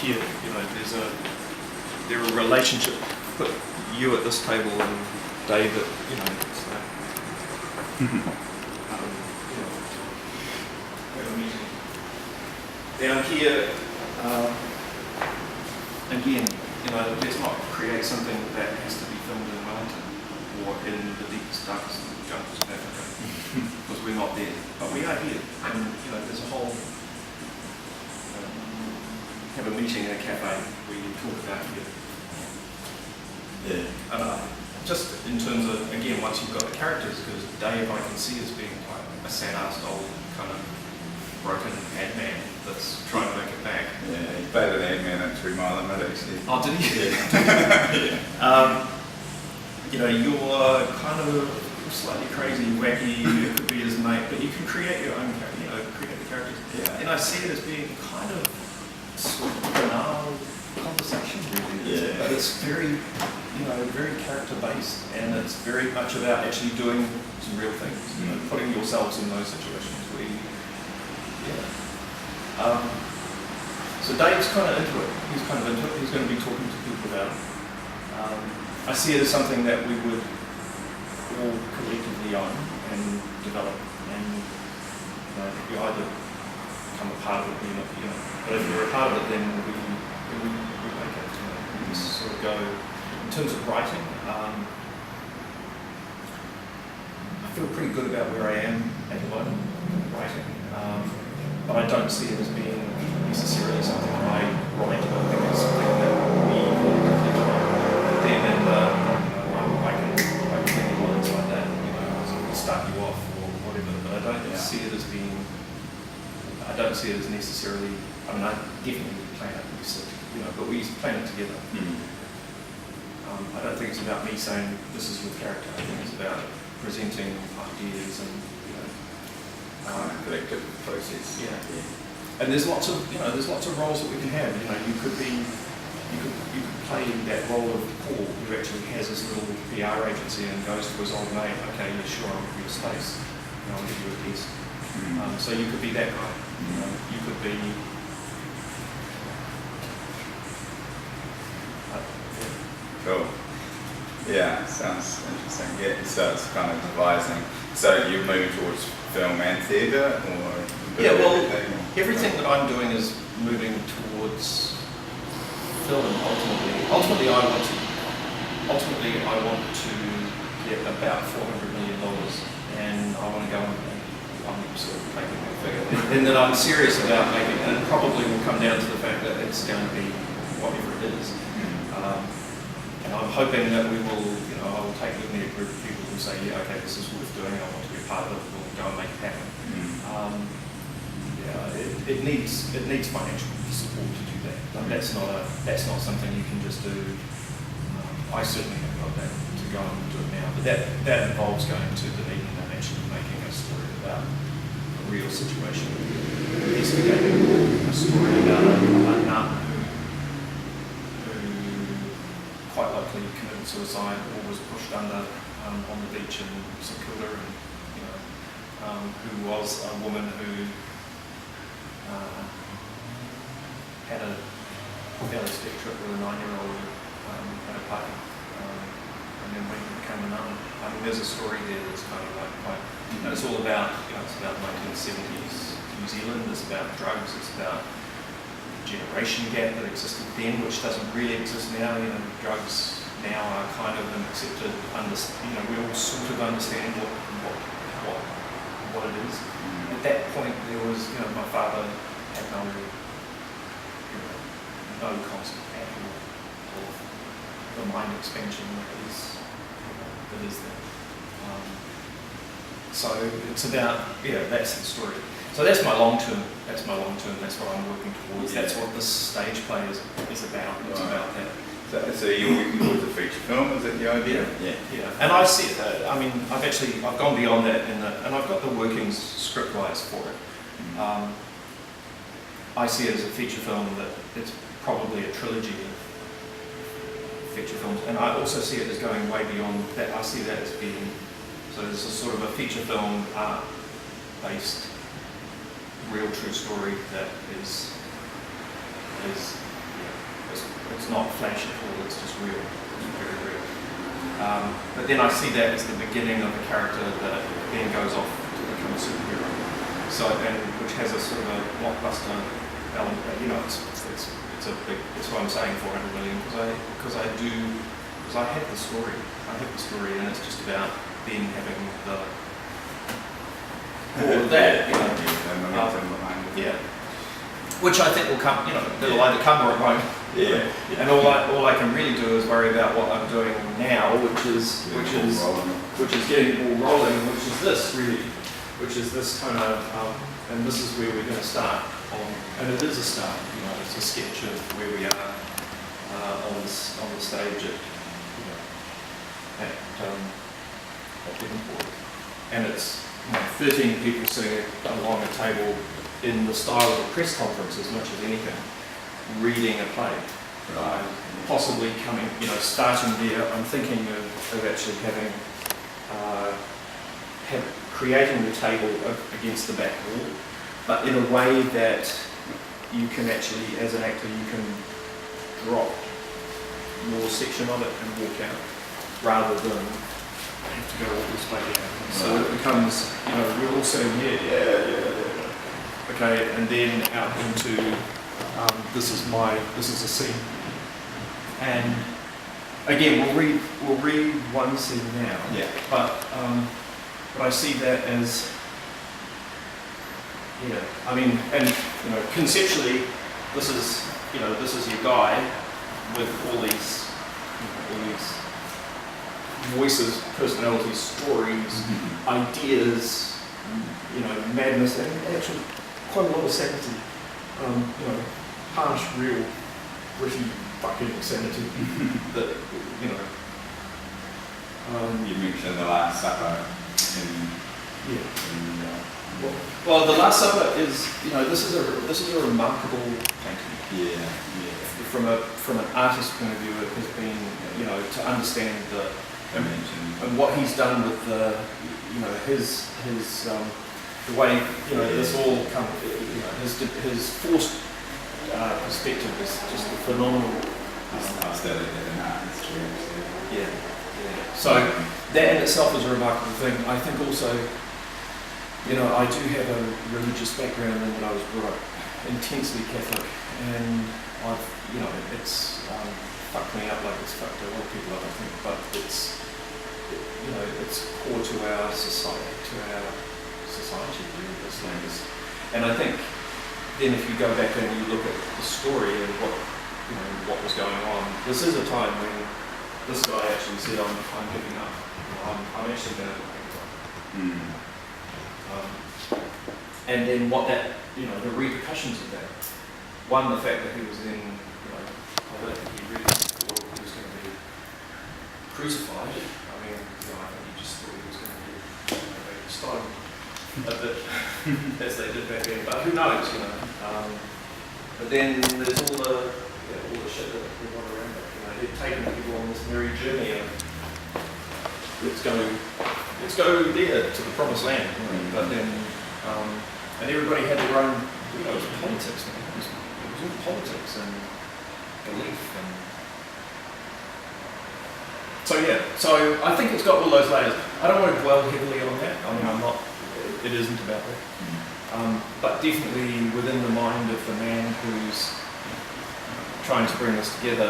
here, there's a relationship. Put you at this table and David, so, have a meeting. Down here, again, let's not create something that has to be filmed in Wellington or in the deepest, darkest jungles of Africa, because we're not there. But we are here, and there's a whole. Have a meeting in a cafe where you talk about it. Yeah. Just in terms of, again, once you've got the characters, because Dave I can see as being quite a sad-assed old kind of broken ad man that's trying to make it back. Yeah, he played an ad man at 3 Mile Limit actually. Oh, did he? Yeah. You're kind of slightly crazy, wacky, it could be his mate, but you can create your own character, create the characters. Yeah. And I see it as being kind of sort of banal conversation, really. Yeah. But it's very, very character based, and it's very much about actually doing some real things, putting yourselves in those situations where you, So Dave's kind of into it. He's kind of into it. He's going to be talking to people about it. I see it as something that we would all collectively own and develop, and you either become a part of it, or you're not. But if you're a part of it, then we make it. We just sort of go. In terms of writing, I feel pretty good about where I am at the moment writing, but I don't see it as being necessarily something I write. I think it's something that we collectively own. Then I can think of lines like that, start you off or whatever. But I don't see it as being. I don't see it as necessarily. I mean, I definitely plan it. But we plan it together. I don't think it's about me saying this is your character. I think it's about presenting ideas and Kind of collective process. Yeah. And there's lots of roles that we can have. You could play that role of Paul, who actually has his little PR agency and goes to his old mate. Okay, yeah, sure, I'll give you a space. I'll give you a piece. So you could be that guy. You could be. Cool. Yeah, sounds interesting. Yeah, so it's kind of devising. So you're moving towards film and theatre, or? Yeah, well, everything that I'm doing is moving towards film. Ultimately, I want to get about $400 million, and I want to go. I'm sort of making that figure. And that I'm serious about making, and it probably will come down to the fact that it's going to be whatever it is. And I'm hoping that we will, I will take with me a group of people who say, yeah, okay, this is worth doing, I want to be a part of it, we'll go and make it happen. It needs financial support to do that. That's not something you can just do. I certainly haven't got that to go and do it now, but that involves going to Dunedin and actually making a story about a real situation, investigating a story about a nun quite likely committed suicide or was pushed under on the beach in St Kilda, and who was a woman who had a fairly stick trip with a 9-year-old at a party, and then when he became a nun. I mean, there's a story there that's kind of like quite. It's all about it's about 1970s New Zealand. It's about drugs. It's about generation gap that existed then, which doesn't really exist now. Drugs now are kind of an accepted, we all sort of understand what it is. At that point, there was, my father had no concept at all of the mind expansion that is there. So it's about, that's the story. So that's my long term. That's what I'm working towards. That's what this stage play is about. It's about that. So you're working towards a feature film, is that the idea? Yeah. And I see it. I've gone beyond that, and I've got the workings script-wise for it. I see it as a feature film that it's probably a trilogy of feature films, and I also see it as going way beyond that. I see that as being there's a sort of a feature film art-based real true story that is It's not flash at all. It's just real. It's very real. But then I see that as the beginning of a character that then goes off to become a superhero. So, and which has a sort of a blockbuster element. It's a big. That's why I'm saying 400 million, because I have the story. I have the story, and it's just about then having the all of that, you know. The momentum behind it. Yeah. Which I think will come. You know, it'll either come or it won't. Yeah. And all I can really do is worry about what I'm doing now, which is getting the ball rolling, which is this really, which is this kind of, and this is where we're going to start on, and it is a start. You know, it's a sketch of where we are on the stage at Devonport, and it's 13 people sitting along a table in the style of a press conference as much as anything, reading a play. Possibly coming, starting there. I'm thinking of actually creating the table against the back wall, but in a way that you can actually, as an actor, you can drop your section of it and walk out, rather than have to go all this way down. So it becomes, we're all sitting here, yeah. Okay, and then out into, this is a scene. And again, we'll read one scene now. Yeah. But I see that as, I mean, and conceptually, this is your guy with all these voices, personalities, stories, ideas, madness, and actually quite a lot of sanity. Harsh, real, gritty, fucking sanity that, You mentioned the Last Supper well, the Last Supper is, this is a remarkable painting. Yeah. From an artist's point of view, it has been, to understand the Dimension. and what he's done with the, his the way, this all comes, his forced perspective is just phenomenal. Aesthetic and art experience. Yeah. So that in itself is a remarkable thing. I think also, I do have a religious background in that I was brought up intensely Catholic, and it's fucked me up like it's fucked a lot of people up, I think, but it's core to our society, really, this thing is. And I think then if you go back and you look at the story and what was going on, this is a time when this guy actually said, I'm giving up. I'm actually going to give up. And then what that, the repercussions of that. One, the fact that he was in, I don't think he really thought he was going to be crucified. I mean, I think he just thought he was going to be stoned a bit, as they did back then. But who knows, But then there's all the shit that we want around it. He'd taken people on this merry journey of let's go there to the promised land. But then, and everybody had their own, it was politics, man. It was all politics and belief and. So I think it's got all those layers. I don't want to dwell heavily on that. I mean, I'm not. It isn't about that. But definitely within the mind of the man who's trying to bring this together.